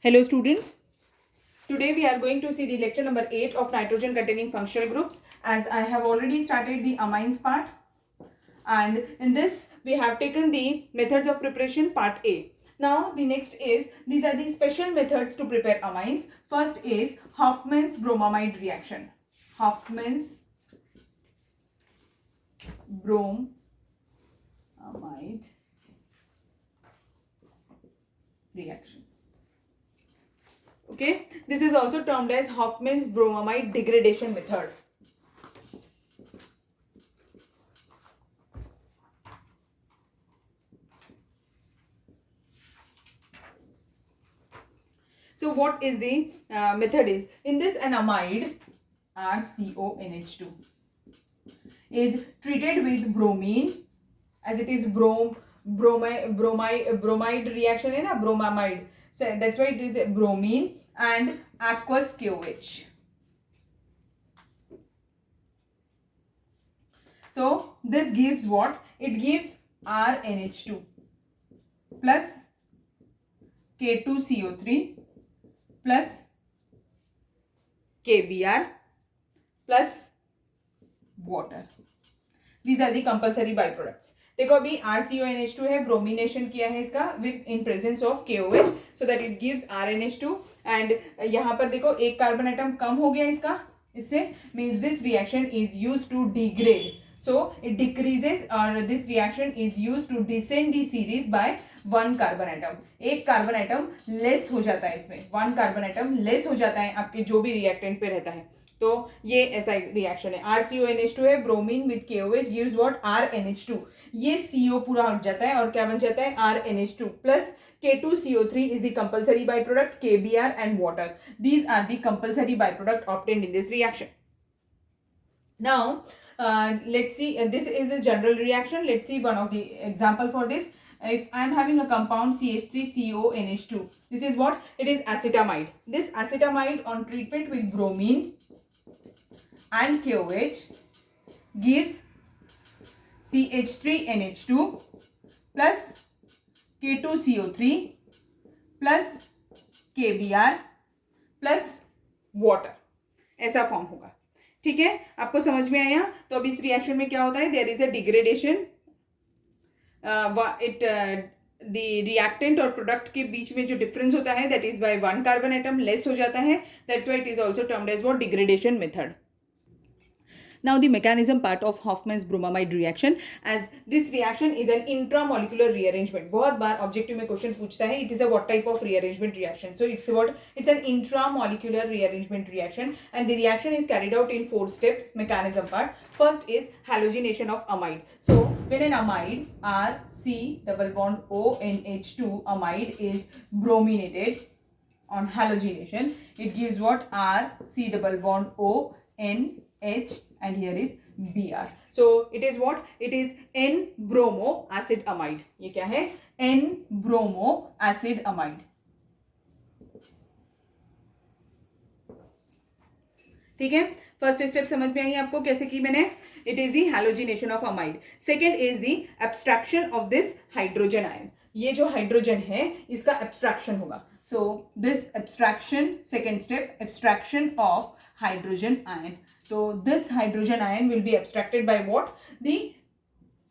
Hello students, today we are going to see the lecture number 8 of nitrogen containing functional groups, as I have already started the amines part, and in this we have taken the methods of preparation part A. Now the next is, these are the special methods to prepare amines. First is Hofmann's bromamide reaction. Hofmann's bromamide reaction. Okay, this is also termed as Hofmann's bromamide degradation method. So what is the method is, in this an amide RCONH2 is treated with bromine, as it is bromide reaction है ना, bromamide, so that's why it is bromine and aqueous KOH. So this gives what? It gives RNH2 plus K2CO3 plus KBr plus water. These are the compulsory byproducts. देखो अभी RCONH2 है, bromination किया है इसका with in presence of KOH, so that it gives RNH2, and यहाँ पर देखो एक कार्बन एटम कम हो गया इसका, इससे means this reaction is use to degrade, so it decreases, और this reaction is use to descend the series by one carbon atom. एक कार्बन एटम लेस हो जाता है इसमें, वन कार्बन एटम लेस हो जाता है आपके जो भी रिएक्टेंट पे रहता है. तो ये ऐसा रिएक्शन है. RCONH2 है, bromine with KOH gives what? RNH2. ये CO पूरा हट जाता है और क्या बन जाता है? RNH2 plus K2CO3 is the compulsory byproduct, KBr and water. These are the compulsory byproduct obtained in this reaction. Now let's see, this is the general reaction. Let's see one of the example for this. If I am having a compound CH3CONH2, this is what? It is acetamide. This acetamide on treatment with bromine and KOH gives CH3NH2 plus K2CO3 plus KBr plus water. ऐसा form होगा. ठीक है, आपको समझ में आया? तो अब इस रिएक्शन में क्या होता है? There is a degradation. The reactant और प्रोडक्ट के बीच में जो डिफरेंस होता है, that is by one carbon atom less हो जाता है. That's why it is also termed as what? Degradation method. Now the mechanism part of Hofmann's bromamide reaction, as this reaction is an intramolecular rearrangement. बहुत बार objective में question पूछता है, it is a what type of rearrangement reaction? So it's what? It's an intramolecular rearrangement reaction, and the reaction is carried out in 4 steps. Mechanism part. First is halogenation of amide. So when an amide RC double bond ONH2 amide is brominated on halogenation, it gives what? RC double bond ONH, and here is Br. So it is what? It is N-bromo acid amide. ये क्या है? N-bromo acid amide. ठीक है, first step समझ में आई आपको कैसे की मैंने? It is the halogenation of amide. Second is the abstraction of this hydrogen ion. ये जो हाइड्रोजन है इसका एब्स्ट्रैक्शन होगा. So this abstraction, second step, abstraction of hydrogen ion. So this hydrogen ion will be abstracted by what? The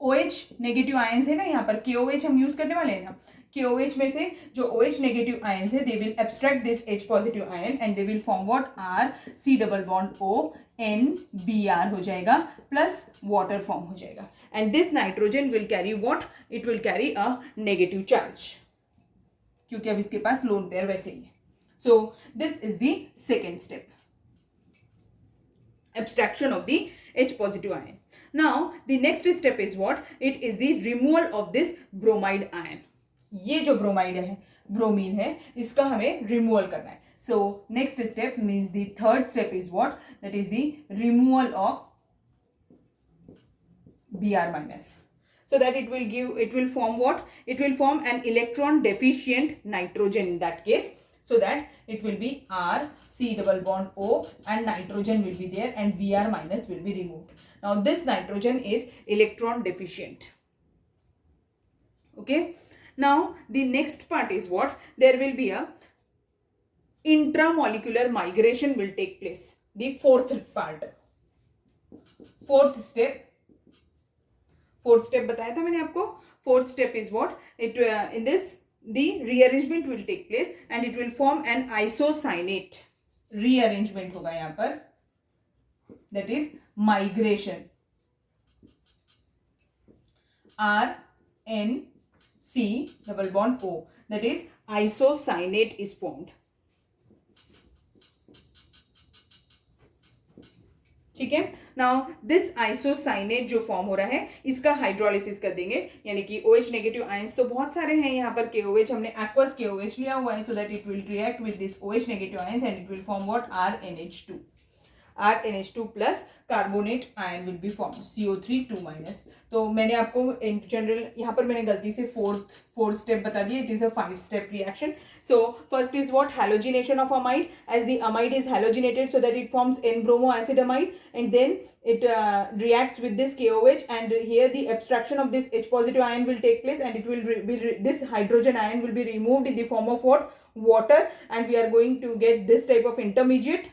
OH negative ions है ना, यहाँ पर KOH हम यूज करने वाले हैं ना. KOH में से जो OH negative ions है, they will abstract this H positive ion and they will form what? R C double bond O N Br हो जाएगा, plus water form हो जाएगा. And this nitrogen will carry what? It will carry a negative charge, क्योंकि अब इसके पास lone pair वैसे ही है. So this is the second step, abstraction of the H positive ion. Now the next step is what? It is the removal of this bromide ion. ये जो bromide है, bromine है, इसका हमें removal करना है. So next step means the third step is what? That is the removal of Br minus. So that it will form what? It will form an electron deficient nitrogen in that case. So that it will be R C double bond O and nitrogen will be there and Br minus will be removed. Now this nitrogen is electron deficient. Okay. Now the next part is what? There will be a intramolecular migration will take place. The fourth part, fourth step बताया था मैंने आपको. Fourth step is what? In this the rearrangement will take place and it will form an isocyanate. Rearrangement होगा यहाँ पर, that is migration. RNC double bond O, that is isocyanate is formed. ठीक है. Now this isocyanate जो form हो रहा है इसका हाइड्रोलिसिस कर देंगे, यानी कि OH नेगेटिव आयंस तो बहुत सारे हैं यहाँ पर. KOH हमने एक्वस KOH लिया हुआ है, सो that it will react with this OH negative ions and it will form what? RNH2. RNH2 plus carbonate ion will be form CO3 2-. तो मैंने आपको इन जनरल यहाँ पर मैंने गलती से फोर्थ स्टेप बता दिया. It is a 5 step reaction. So first is what? Halogenation of amide. As the amide is halogenated so that it forms N-bromo acid amide and then it reacts with this KOH and here the abstraction of this H positive ion will take place and it will this hydrogen ion will be removed in the form of what? Water, and we are going to get this type of intermediate.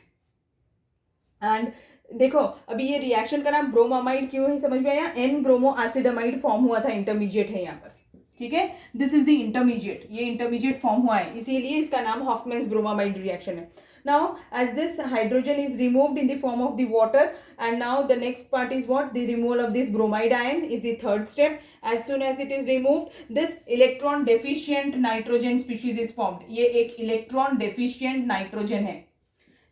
And देखो अभी ये reaction का नाम bromamide क्यों है समझ में आया? N-bromo acid amide फॉर्म हुआ था, इंटरमीडिएट है यहाँ पर. ठीक है, दिस इज द इंटरमीडिएट. ये इंटरमीडिएट फॉर्म हुआ है, इसीलिए इसका नाम हॉफमैन्स ब्रोमामाइड रिएक्शन है. Now as this hydrogen is removed in the form of the water, and now the next part is what? The removal of this bromide ion is the third step. As soon as it is removed, this electron deficient nitrogen species is formed. ये एक electron deficient nitrogen है,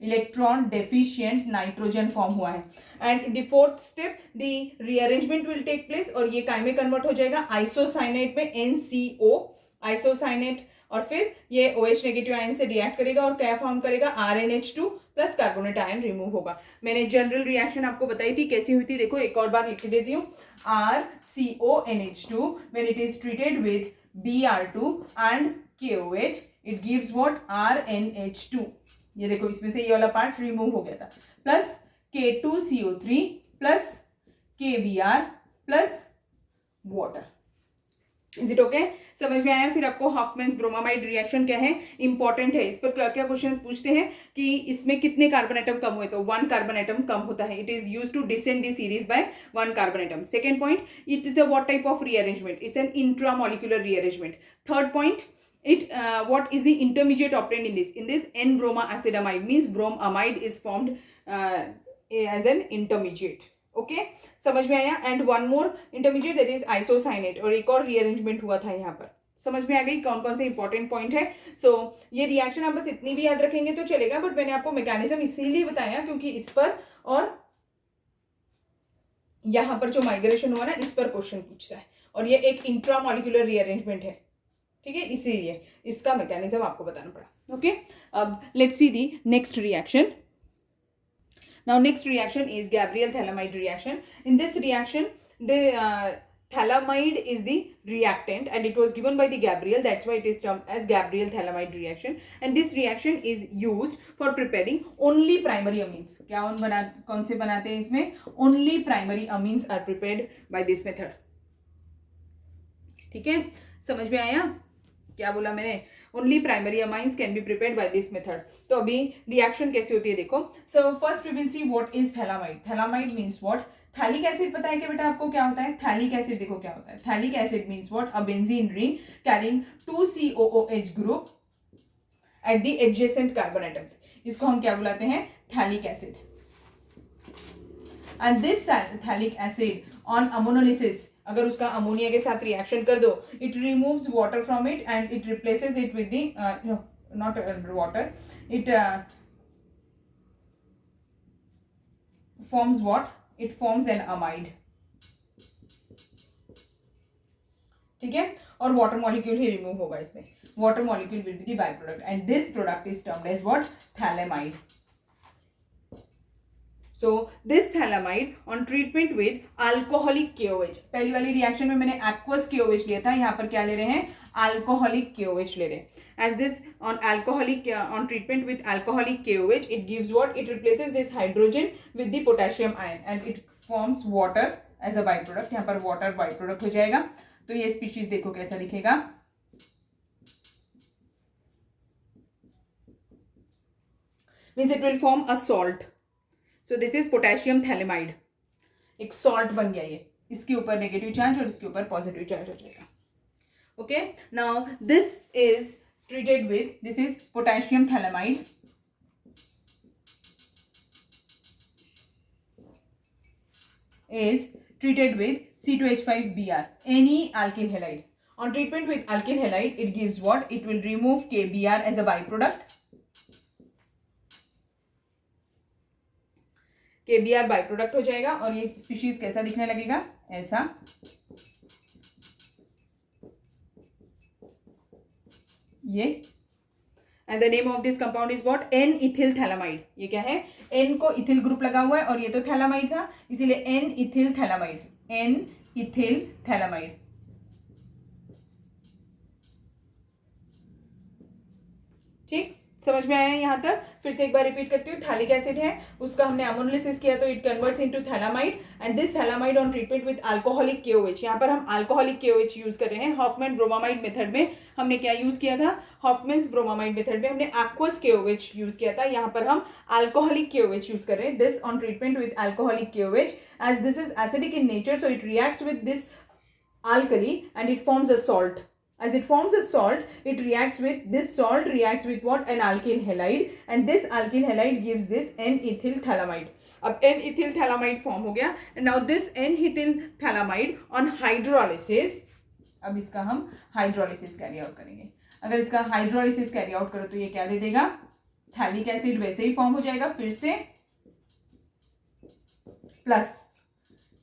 electron deficient nitrogen form हुआ है. And in the fourth step the rearrangement will take place और ये काय में convert हो जाएगा? आइसोसाइनेट में, NCO आइसोसाइनेट. और फिर ये OH नेगेटिव आयन से रिएक्ट करेगा और क्या फॉर्म करेगा? RNH2 plus carbonate ion remove होगा. मैंने जनरल रिएक्शन आपको बताई थी कैसी हुई थी, देखो एक और बार लिख देती हूँ. RCONH2 when it is treated with Br2 and KOH it gives what? RNH2. ये देखो इसमें से ये वाला पार्ट रिमूव हो गया था. Plus K2CO3 plus KBr plus water. Is it okay? समझ में आया? फिर आपको हॉफमैन्स ब्रोमामाइड रिएक्शन क्या है, इंपॉर्टेंट है. इस पर क्या क्या क्वेश्चन पूछते हैं कि इसमें कितने कार्बन एटम कम हुए, तो 1 कार्बन एटम कम होता है. It is use to descend the series by 1 carbon atom. Second point, it is a what type of rearrangement? It's an intramolecular rearrangement. Third point, what is the intermediate obtained in this? In this N-bromo acid amide means bromamide is formed as an intermediate. Okay, समझ में आया? And one more intermediate, that is isocyanate. और एक और rearrangement हुआ था यहाँ पर. समझ में आ गई कौन कौन से इंपॉर्टेंट पॉइंट है? सो ये रिएक्शन आप बस इतनी भी याद रखेंगे तो चलेगा, बट मैंने आपको मैकेनिज्म इसीलिए बताया क्योंकि इस पर और यहाँ पर जो माइग्रेशन हुआ ना, इस पर क्वेश्चन पूछता है और ये एक इंट्रामोलिकुलर रीअरेंजमेंट है. ठीक है, इसीलिए इसका मैकेनिज्म आपको बताना पड़ा. ओके, अब let's see the next reaction. Now next reaction is Gabriel thalamide reaction. In this reaction the thalamide is the reactant and it was given by the Gabriel, that's why it is termed as Gabriel thalamide reaction. And this reaction is used for preparing only primary amines. क्या कौन से बनाते हैं इसमें? Only primary amines are prepared by this method. ठीक है, समझ में आया? क्या बोला मैंने? Only primary amines can be prepared by this method. तो अभी रिएक्शन कैसे होती है देखो. So first we will see what is phthalimide. Phthalimide means what? Phthalic acid पता है क्या बेटा आपको क्या होता है? थैलिक एसिड देखो क्या होता है. Phthalic acid means what? A benzene ring carrying 2 COOH group at the adjacent carbon atoms. इसको हम क्या बुलाते हैं? Phthalic acid. And this phthalic acid on ammonolysis, अगर उसका अमोनिया के साथ रिएक्शन कर दो, it removes water from it and it replaces it with the not water, it forms what? It forms an amide. ठीक है, और वाटर मॉलिक्यूल ही remove होगा इसमें. Water molecule will be the by product and this product is termed as what? Phthalimide. So this thalamide on treatment with alcoholic KOH. पहली वाली reaction में मैंने aqueous KOH लिया था, यहाँ पर क्या ले रहे हैं? Alcoholic KOH ले रहे हैं. As this on treatment with alcoholic KOH, it gives what? It replaces this hydrogen with the potassium ion and it forms water as a byproduct. यहाँ पर water byproduct हो जाएगा. तो ये species देखो कैसा दिखेगा. Means it will form a salt. So this is potassium phthalimide. एक सॉल्ट बन गया ये. इसके ऊपर नेगेटिव चार्ज और इसके ऊपर पॉजिटिव चार्ज हो जाएगा. Okay, now this is treated with, this is potassium phthalimide. is treated with C2H5Br, any alkyl halide. On treatment with alkyl halide, it gives what? It will remove KBr as a byproduct. KBr byproduct हो जाएगा और ये species कैसा दिखने लगेगा? ऐसा. ये. And the name of this compound is what? N-ethyl thalaamide. ये क्या है? N को इथिल ग्रुप लगा हुआ है और ये तो थैलामाइड था, इसीलिए N-ethyl thalaamide. N-ethyl thalaamide. ठीक, समझ में आया यहाँ तक? फिर से एक बार रिपीट करती हूँ. थैलिक एसिड है, उसका हमने अमोनोलिसिस किया तो it converts into phthalimide, and this phthalimide on treatment with alcoholic KOH. यहाँ पर हम अल्कोहलिक KOH यूज कर रहे हैं. हॉफमैन ब्रोमामाइड मेथड में हमने क्या यूज किया था? हॉफमैन्स ब्रोमामाइड मेथड में हमने एक्वस KOH यूज किया था. यहाँ पर हम अल्कोहलिक KOH यूज कर रहे हैं. This on treatment with alcoholic KOH, as this is acidic in nature, so it reacts with this alkali and it forms a salt. As it forms a salt, it reacts with, this salt reacts with what? An alkyl halide, and this alkyl halide gives this N-ethyl thalaamide. अब N-ethyl thalaamide form हो गया. And now this N-ethyl thalaamide on hydrolysis, अब इसका हम hydrolysis carry out करेंगे. अगर इसका hydrolysis carry out करो तो ये क्या दे देगा? थैलिक एसिड वैसे ही फॉर्म हो जाएगा फिर से, प्लस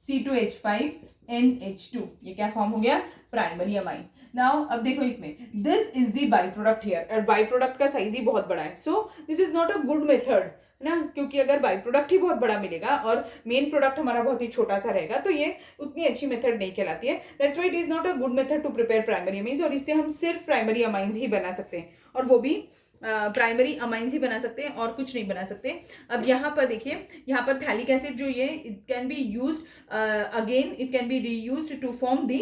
C2H5NH2. ये क्या फॉर्म हो गया? Primary amine. नाउ अब देखो इसमें, this is the by product here, और बाई प्रोडक्ट का साइज ही बहुत बड़ा है. सो this is not a good method, है ना, क्योंकि अगर बाई प्रोडक्ट ही बहुत बड़ा मिलेगा और मेन प्रोडक्ट हमारा बहुत ही छोटा सा रहेगा तो ये उतनी अच्छी मेथड नहीं कहलाती है. That's why it is not a good method to prepare primary amines, और इससे हम सिर्फ प्राइमरी अमाइंस ही बना सकते हैं, और वो भी प्राइमरी अमाइंस ही बना सकते हैं और कुछ नहीं बना सकते. अब यहाँ पर देखिए, यहाँ पर थैलिक एसिड जो ये, it can be used again, it can be reused to form the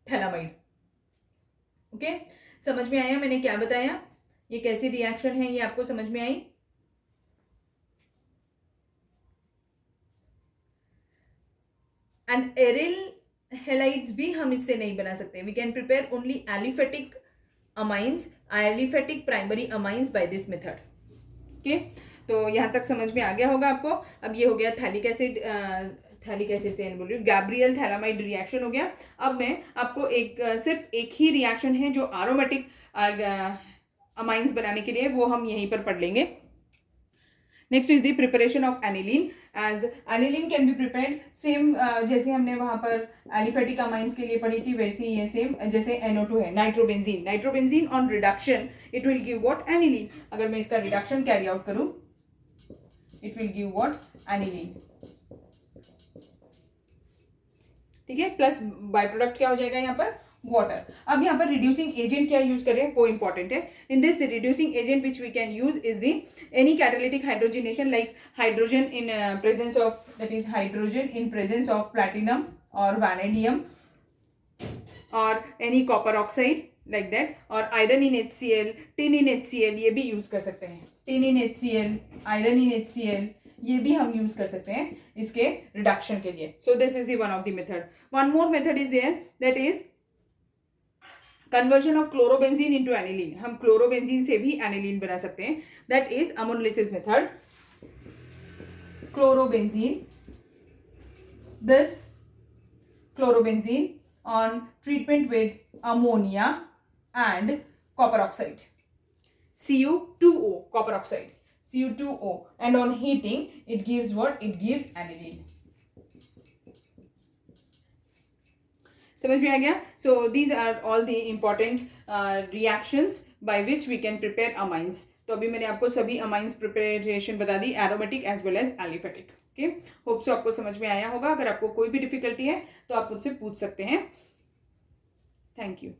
phthalimide. Okay, समझ में आया मैंने क्या बताया? ये कैसी रिएक्शन है, ये आपको समझ में आई? एंड एरिल हेलाइड्स भी हम इससे नहीं बना सकते. We can prepare only aliphatic amines, aliphatic primary amines by this method. Okay, तो यहाँ तक समझ में आ गया होगा आपको. अब ये हो गया थैलिक एसिड, थैलिक एसिड से बोल रही हूँ, गैब्रियल थैलामाइड रिएक्शन हो गया. अब मैं आपको सिर्फ एक ही रिएक्शन है जो एरोमेटिक अमाइंस बनाने के लिए, वो हम यहीं पर पढ़ लेंगे. Next is the preparation of aniline. As aniline can be prepared same, जैसे हमने वहाँ पर एलिफेटिक अमाइंस के लिए पढ़ी थी वैसे ही ये सेम, जैसे NO2 है, nitrobenzene. Nitrobenzene on reduction it will give what? Aniline. अगर मैं इसका रिडक्शन कैरी आउट करूँ, it will give what? Aniline. ठीक है, प्लस बाय प्रोडक्ट क्या हो जाएगा यहाँ पर? वाटर. अब यहाँ पर रिड्यूसिंग एजेंट क्या यूज कर रहे हैं, वो इंपॉर्टेंट है. In this reducing agent which we can use is the any catalytic hydrogenation, like hydrogen in presence of, that is hydrogen in presence of platinum और वैनेडियम, और any copper oxide like that, और iron in HCl, tin in HCl, ये भी यूज कर सकते हैं. Tin in HCl, iron in HCl, ये भी हम यूज कर सकते हैं इसके रिडक्शन के लिए. So this is the one of the method. One more method is there, that is conversion of chlorobenzene into aniline. हम क्लोरोबेंजीन से भी एनिलीन बना सकते हैं. That is ammonolysis method. Chlorobenzene, this chlorobenzene on treatment with ammonia and copper oxide, Cu2O, copper oxide, Cu2O, and on heating it gives what? It gives aniline. समझ में आ गया? So these are all the important reactions by which we can prepare amines. तो अभी मैंने आपको सभी amines preparation बता दी, aromatic as well as aliphatic. Okay, hope so आपको समझ में आया होगा. अगर आपको कोई भी डिफिकल्टी है तो आप मुझसे पूछ सकते हैं. Thank you.